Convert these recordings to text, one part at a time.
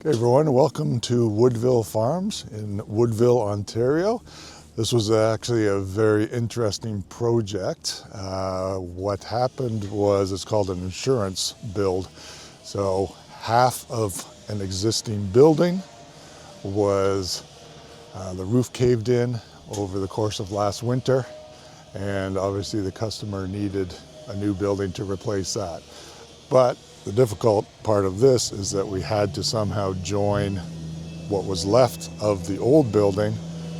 Hey everyone, welcome to Woodville Farms in Woodville, Ontario. This was actually a very interesting project. What happened was it's called an insurance build. So half of an existing building was the roof caved in over the course of last winter, and obviously the customer needed a new building to replace that. But the difficult part of this is that we had to somehow join what was left of the old building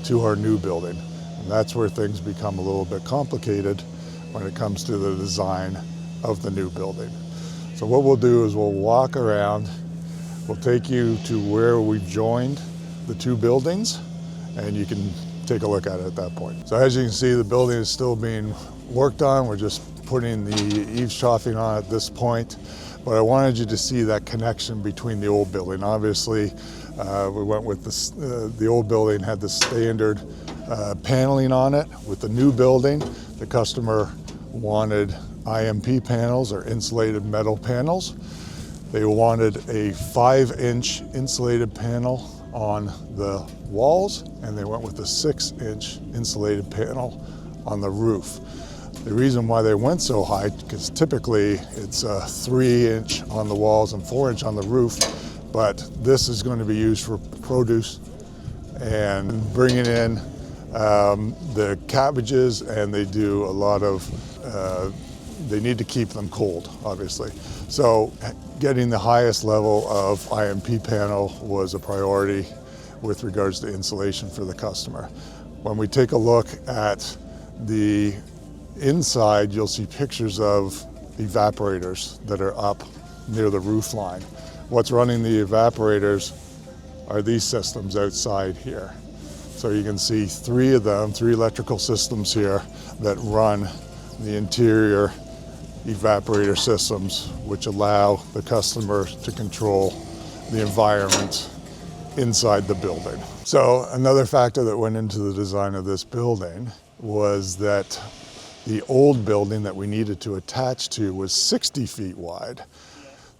to our new building. And that's where things become a little bit complicated when it comes to the design of the new building. So what we'll do is we'll walk around, we'll take you to where we've joined the two buildings, and you can take a look at it at that point. So as you can see, the building is still being worked on. We're just putting the eaves troughing on at this point. But I wanted you to see that connection between the old building. Obviously, we went with this, the old building had the standard paneling on it. With the new building, the customer wanted IMP panels, or insulated metal panels. They wanted a 5-inch insulated panel on the walls, and they went with a 6-inch insulated panel on the roof. The reason why they went so high, because typically it's a 3-inch on the walls and 4-inch on the roof, but this is going to be used for produce and bringing in the cabbages, and they do a lot of, they need to keep them cold, obviously. So getting the highest level of IMP panel was a priority with regards to insulation for the customer. When we take a look at the inside, you'll see pictures of evaporators that are up near the roof line. What's running the evaporators are these systems outside here. So you can see 3 of them, 3 electrical systems here that run the interior evaporator systems, which allow the customer to control the environment inside the building. So another factor that went into the design of this building was that the old building that we needed to attach to was 60 feet wide.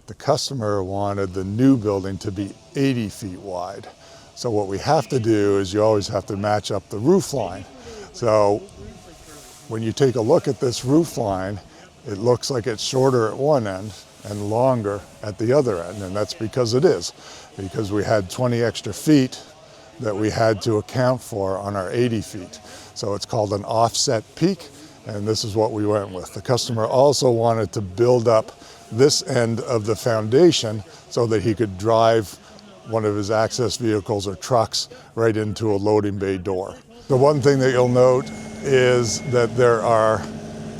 The customer wanted the new building to be 80 feet wide. So what we have to do is you always have to match up the roof line. So when you take a look at this roof line, it looks like it's shorter at one end and longer at the other end, and that's because it is. Because we had 20 extra feet that we had to account for on our 80 feet. So it's called an offset peak, and this is what we went with. The customer also wanted to build up this end of the foundation so that he could drive one of his access vehicles or trucks right into a loading bay door. The one thing that you'll note is that there are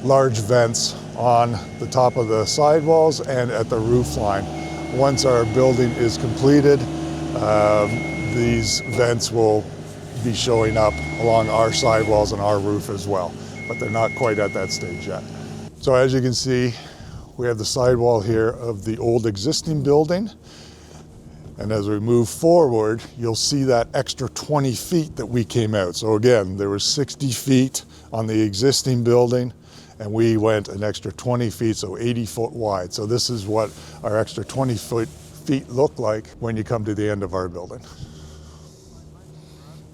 large vents on the top of the sidewalls and at the roof line. Once our building is completed, these vents will be showing up along our sidewalls and our roof as well, but they're not quite at that stage yet. So as you can see, we have the sidewall here of the old existing building. And as we move forward, you'll see that extra 20 feet that we came out. So again, there was 60 feet on the existing building, and we went an extra 20 feet, so 80 foot wide. So this is what our extra 20 feet look like when you come to the end of our building.